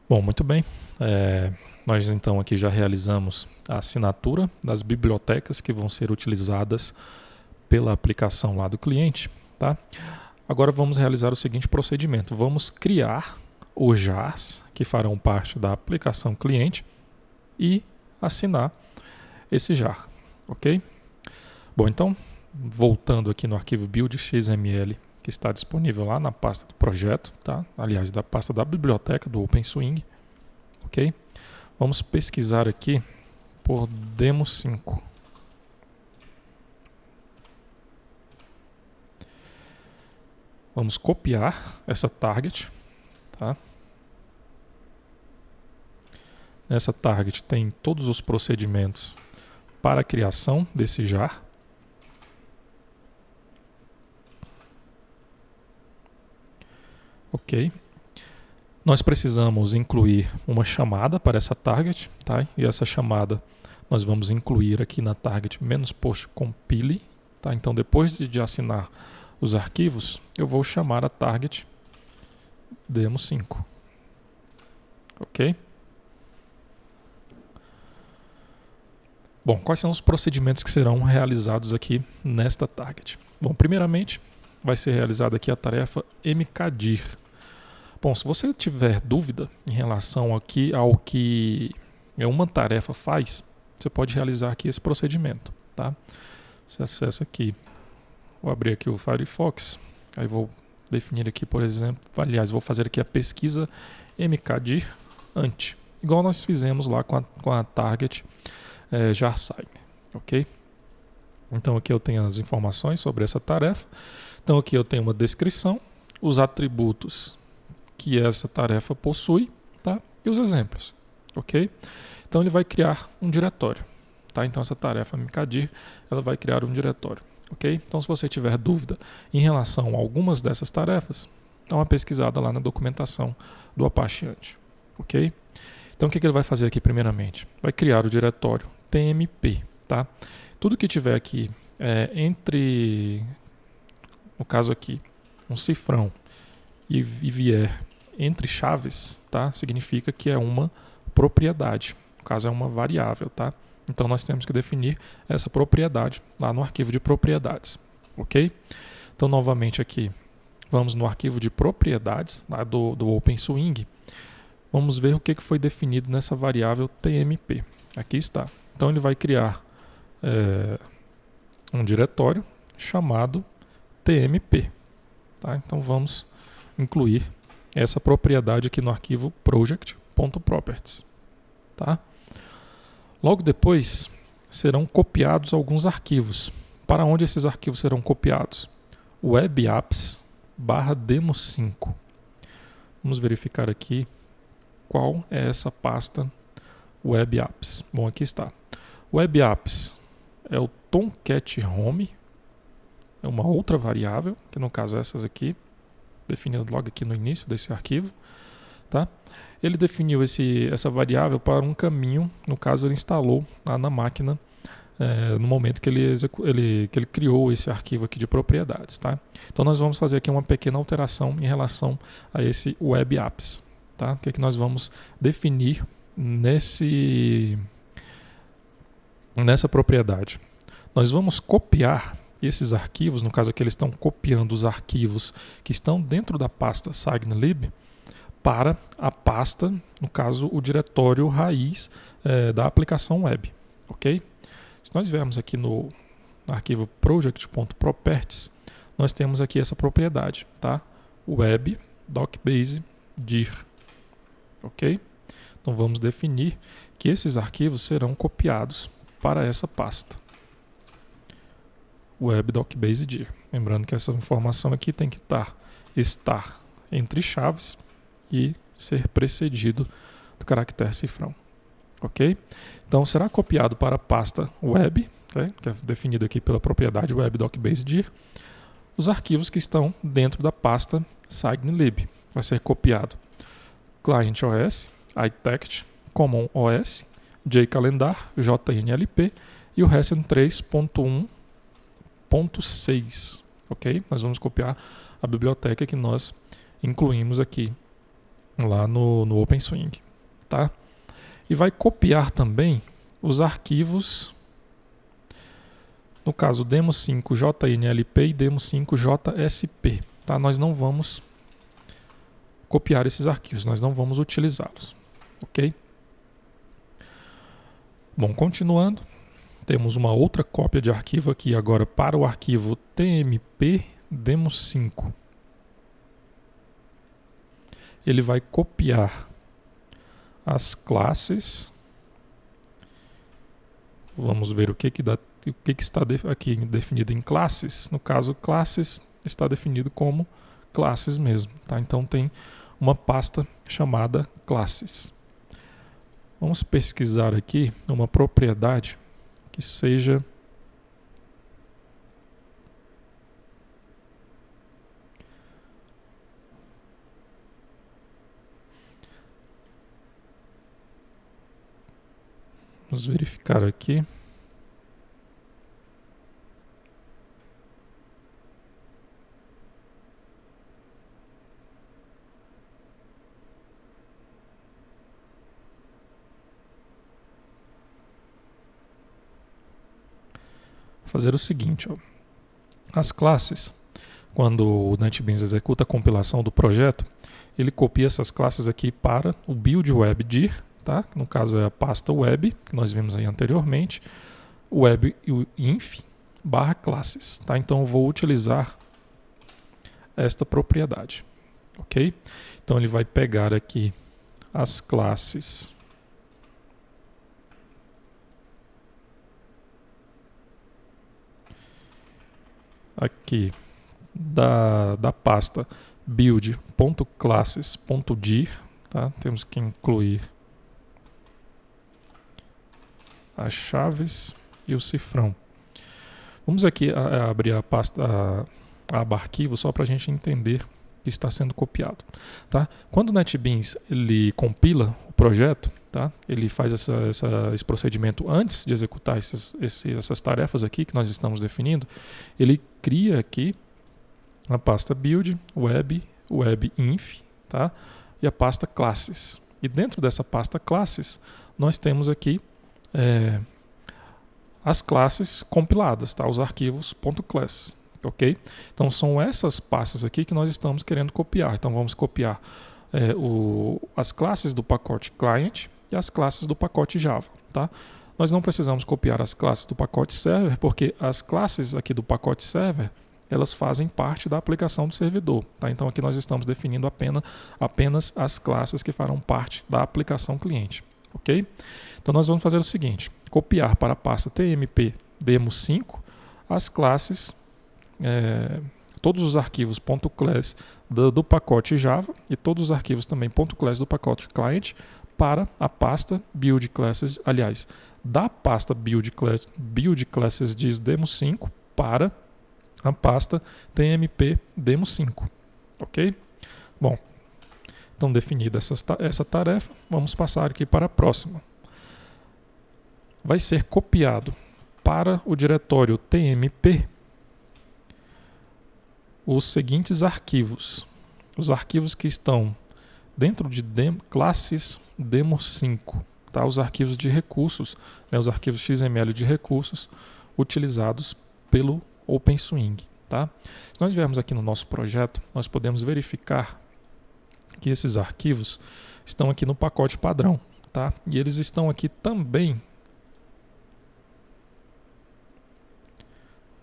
Bom, muito bem. Nós então aqui já realizamos a assinatura das bibliotecas que vão ser utilizadas pela aplicação lá do cliente, tá? Agora vamos realizar o seguinte procedimento. Vamos criar os jars que farão parte da aplicação cliente e assinar esse jar, ok? Bom, então, voltando aqui no arquivo build.xml que está disponível lá na pasta do projeto, tá? Aliás, da pasta da biblioteca do OpenSwing, ok? Vamos pesquisar aqui por demo 5. Vamos copiar essa target, tá? Nessa target tem todos os procedimentos para a criação desse jar. Ok. Nós precisamos incluir uma chamada para essa target, tá? E essa chamada nós vamos incluir aqui na target -post compile, tá? Então depois de assinar os arquivos, eu vou chamar a target demo5. Ok? Bom, quais são os procedimentos que serão realizados aqui nesta target? Bom, primeiramente vai ser realizada aqui a tarefa mkdir. Bom, se você tiver dúvida em relação aqui ao que uma tarefa faz, você pode realizar aqui esse procedimento, tá? Você acessa aqui, vou abrir aqui o Firefox, aí vou definir aqui, por exemplo, aliás, vou fazer aqui a pesquisa mkdir ant, igual nós fizemos lá com a target jarsign, ok? Então aqui eu tenho as informações sobre essa tarefa, então aqui eu tenho uma descrição, os atributos que essa tarefa possui, tá? E os exemplos, ok? Então ele vai criar um diretório, tá? Então essa tarefa mkdir, ela vai criar um diretório, ok? Então se você tiver dúvida em relação a algumas dessas tarefas, dá uma pesquisada lá na documentação do Apache Ant, ok? Então o que ele vai fazer aqui primeiramente? Vai criar o diretório tmp, tá? Tudo que tiver aqui entre, no caso aqui, um cifrão e vier entre chaves, tá? Significa que é uma propriedade. No caso, é uma variável, tá? Então, nós temos que definir essa propriedade lá no arquivo de propriedades, ok? Então, novamente aqui, vamos no arquivo de propriedades lá do OpenSwing. Vamos ver o que foi definido nessa variável tmp. Aqui está. Então, ele vai criar um diretório chamado tmp, tá? Então, vamos incluir essa propriedade aqui no arquivo project.properties, tá? Logo depois serão copiados alguns arquivos. Para onde esses arquivos serão copiados? webapps/demo5. Vamos verificar aqui qual é essa pasta webapps. Bom, aqui está. Webapps é o Tomcat Home, é uma outra variável, que no caso é essas aqui, definida logo aqui no início desse arquivo, tá? Ele definiu essa variável para um caminho, no caso ele instalou lá na máquina no momento que ele criou esse arquivo aqui de propriedades, tá? Então nós vamos fazer aqui uma pequena alteração em relação a esse webapps, tá? O que é que nós vamos definir nessa propriedade? Nós vamos copiar esses arquivos, no caso aqui eles estão copiando os arquivos que estão dentro da pasta signlib para a pasta, no caso o diretório raiz da aplicação web, ok? Se nós viermos aqui no arquivo project.properties, nós temos aqui essa propriedade, tá? Web docbase dir, ok? Então vamos definir que esses arquivos serão copiados para essa pasta. Web docbase dir. Lembrando que essa informação aqui tem que estar entre chaves e ser precedido do caractere cifrão, ok? Então será copiado para a pasta web, que é definido aqui pela propriedade web docbase dir, os arquivos que estão dentro da pasta signlib. Vai ser copiado client OS, iText, common OS, jcalendar, jnlp e o recent 3.1.6, ok? Nós vamos copiar a biblioteca que nós incluímos aqui lá no OpenSwing, tá? E vai copiar também os arquivos, no caso demo5.jnlp e demo5.jsp, tá? Nós não vamos copiar esses arquivos, nós não vamos utilizá-los, ok? Bom, continuando, temos uma outra cópia de arquivo aqui agora para o arquivo tmp demo5. Ele vai copiar as classes. Vamos ver o que está aqui definido em classes. No caso, classes está definido como classes mesmo, tá? Então tem uma pasta chamada classes. Vamos pesquisar aqui uma propriedade que seja vamos verificar aqui. Fazer o seguinte, ó. As classes, quando o NetBeans executa a compilação do projeto, ele copia essas classes aqui para o build web dir, tá? No caso é a pasta web, que nós vimos aí anteriormente, web inf /classes, tá? Então eu vou utilizar esta propriedade, ok? Então ele vai pegar aqui as classes aqui da pasta build.classes.dir, tá? Temos que incluir as chaves e o cifrão. Vamos aqui abrir a pasta, a aba arquivo, só para a gente entender o que está sendo copiado, tá? Quando o NetBeans ele compila o projeto, tá? Ele faz esse procedimento antes de executar essas tarefas aqui que nós estamos definindo. Ele cria aqui a pasta build, web inf, tá? E a pasta classes. E dentro dessa pasta classes, nós temos aqui as classes compiladas, tá? Os arquivos .class, ok? Então são essas pastas aqui que nós estamos querendo copiar. Então vamos copiar as classes do pacote client e as classes do pacote Java, tá? Nós não precisamos copiar as classes do pacote server, porque as classes aqui do pacote server, elas fazem parte da aplicação do servidor, tá? Então aqui nós estamos definindo apenas as classes que farão parte da aplicação cliente, ok? Então nós vamos fazer o seguinte, copiar para a pasta tmp demo5 as classes, todos os arquivos .class do pacote Java e todos os arquivos também .class do pacote client para a pasta build classes, aliás, da pasta build classes diz demo5 para a pasta tmp demo5, ok? Bom, então definida essa tarefa, vamos passar aqui para a próxima. Vai ser copiado para o diretório tmp os seguintes arquivos. Os arquivos que estão dentro de classes demo5, tá? Os arquivos de recursos, né? Os arquivos XML de recursos utilizados pelo OpenSwing, tá? Se nós viermos aqui no nosso projeto, nós podemos verificar que esses arquivos estão aqui no pacote padrão, tá? E eles estão aqui também.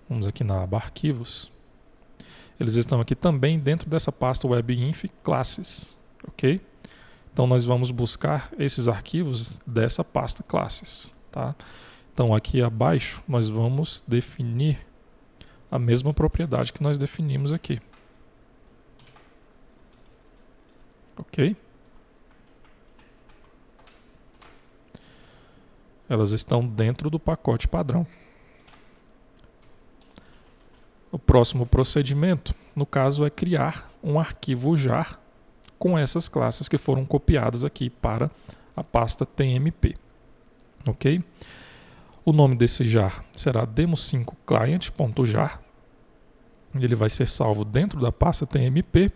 Vamos aqui na aba arquivos. Eles estão aqui também dentro dessa pasta webinf classes, ok? Então nós vamos buscar esses arquivos dessa pasta classes, tá? Então aqui abaixo nós vamos definir a mesma propriedade que nós definimos aqui, ok? Elas estão dentro do pacote padrão. O próximo procedimento, no caso, é criar um arquivo jar com essas classes que foram copiadas aqui para a pasta tmp, ok? O nome desse jar será demo5client.jar. Ele vai ser salvo dentro da pasta tmp.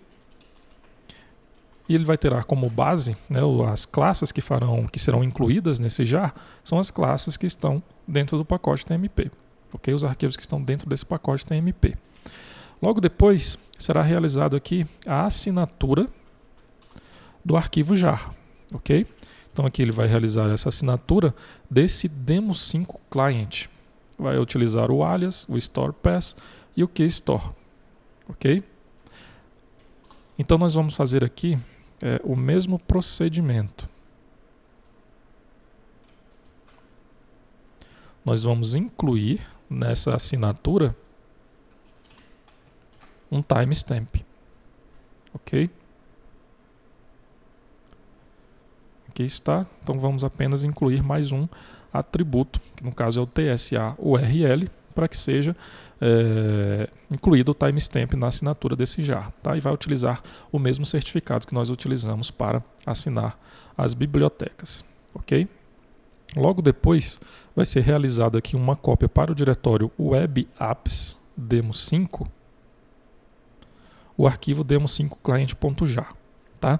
E ele vai ter como base, né, as classes que serão incluídas nesse jar, são as classes que estão dentro do pacote TMP. Okay? Os arquivos que estão dentro desse pacote TMP. Logo depois, será realizado aqui a assinatura do arquivo jar. Okay? Então aqui ele vai realizar essa assinatura desse demo5 client. Vai utilizar o alias, o store pass e o keystore. Ok? Então nós vamos fazer aqui o mesmo procedimento. Nós vamos incluir nessa assinatura um timestamp. Ok? Aqui está. Então vamos apenas incluir mais um atributo, que no caso é o TSA URL, para que seja incluído o timestamp na assinatura desse jar. Tá? E vai utilizar o mesmo certificado que nós utilizamos para assinar as bibliotecas. Ok? Logo depois vai ser realizada aqui uma cópia para o diretório web apps demo5, o arquivo demo5 client.jar. Tá?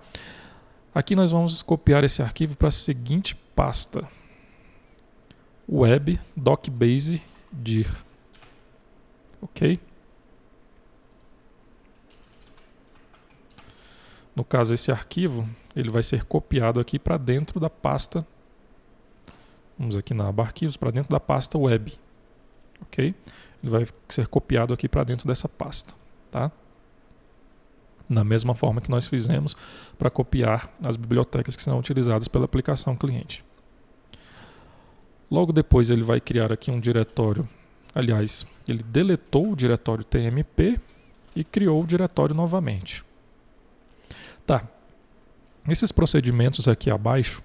Aqui nós vamos copiar esse arquivo para a seguinte pasta: web docbase dir. Ok? No caso, esse arquivo ele vai ser copiado aqui para dentro da pasta. Vamos aqui na aba arquivos, para dentro da pasta web. Ok? Ele vai ser copiado aqui para dentro dessa pasta. Tá? Da mesma forma que nós fizemos para copiar as bibliotecas que serão utilizadas pela aplicação cliente. Logo depois ele vai criar aqui um diretório. Aliás, ele deletou o diretório TMP e criou o diretório novamente. Tá. Esses procedimentos aqui abaixo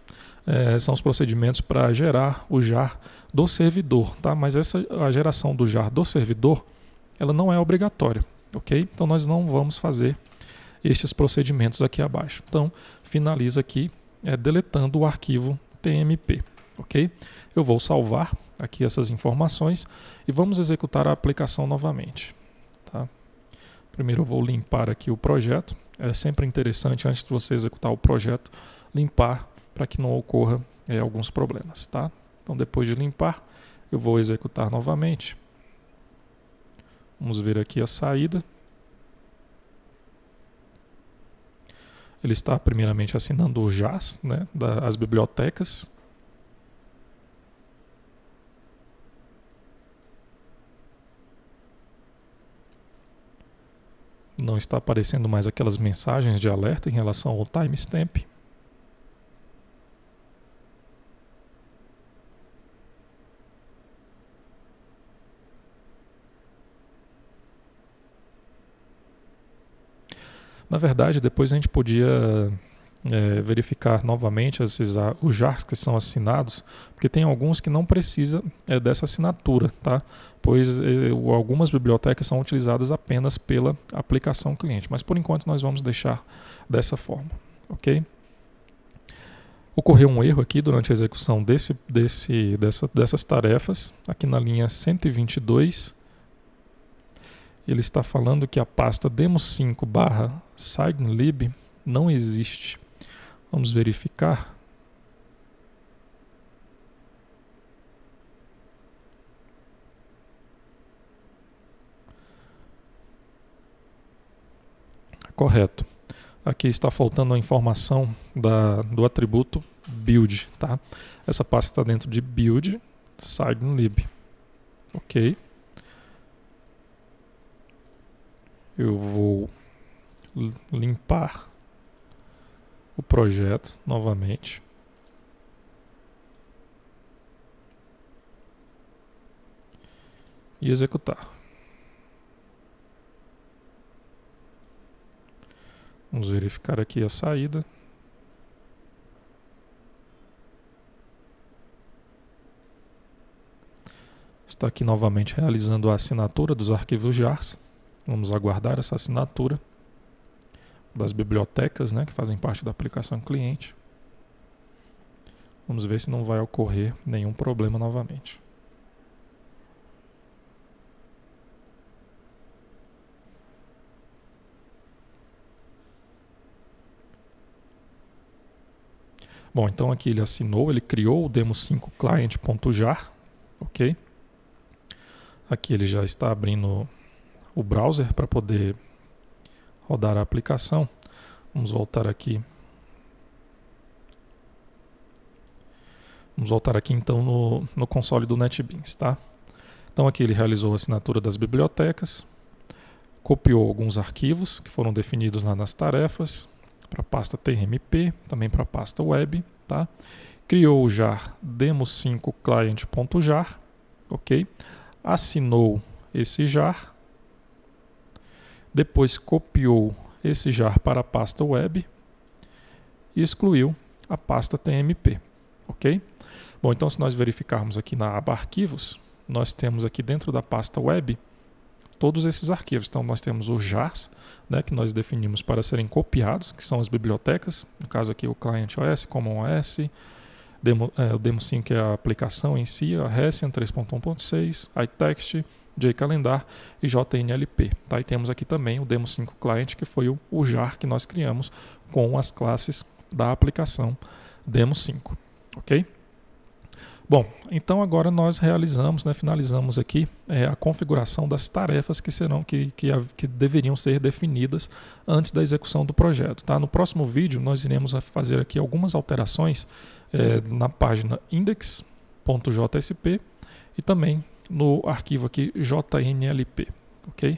são os procedimentos para gerar o jar do servidor, tá? Mas a geração do jar do servidor, ela não é obrigatória, ok? Então nós não vamos fazer estes procedimentos aqui abaixo. Então finaliza aqui deletando o arquivo TMP, ok? Eu vou salvar aqui essas informações e vamos executar a aplicação novamente. Tá? Primeiro eu vou limpar aqui o projeto. É sempre interessante, antes de você executar o projeto, limpar para que não ocorra alguns problemas. Tá? Então depois de limpar, eu vou executar novamente. Vamos ver aqui a saída. Ele está primeiramente assinando o JAS, né, das bibliotecas. Não está aparecendo mais aquelas mensagens de alerta em relação ao timestamp. Na verdade, depois a gente podia verificar novamente os jars que são assinados, porque tem alguns que não precisam dessa assinatura, tá? Pois algumas bibliotecas são utilizadas apenas pela aplicação cliente, mas por enquanto nós vamos deixar dessa forma, ok? Ocorreu um erro aqui durante a execução dessas tarefas, aqui na linha 122, ele está falando que a pasta demo5/signlib não existe. Vamos verificar. Correto. Aqui está faltando a informação do atributo build. Tá? Essa pasta está dentro de build signlib. Ok. Eu vou limpar o projeto novamente. E executar. Vamos verificar aqui a saída. Está aqui novamente realizando a assinatura dos arquivos JARs. Vamos aguardar essa assinatura das bibliotecas, né, que fazem parte da aplicação cliente. Vamos ver se não vai ocorrer nenhum problema novamente. Bom, então aqui ele assinou, ele criou o demo5 client.jar, ok? Aqui ele já está abrindo o browser para poder rodar a aplicação. Vamos voltar aqui. Vamos voltar aqui então no console do NetBeans, tá? Então aqui ele realizou a assinatura das bibliotecas, copiou alguns arquivos que foram definidos lá nas tarefas, para a pasta TMP, também para a pasta web, tá? Criou o jar demo5 client.jar, ok? Assinou esse jar, depois copiou esse jar para a pasta web e excluiu a pasta TMP, ok? Bom, então se nós verificarmos aqui na aba arquivos, nós temos aqui dentro da pasta web todos esses arquivos. Então nós temos os jars, né, que nós definimos para serem copiados, que são as bibliotecas, no caso aqui o Client OS, Common OS, o Demo5 é a aplicação em si, a Hessian 3.1.6, iText, JCalendar e JNLP. Tá? E temos aqui também o Demo5 Client, que foi o jar que nós criamos com as classes da aplicação Demo5. Ok? Bom, então agora nós realizamos, né, finalizamos aqui a configuração das tarefas que deveriam ser definidas antes da execução do projeto. Tá? No próximo vídeo nós iremos fazer aqui algumas alterações na página index.jsp e também no arquivo aqui JNLP, ok?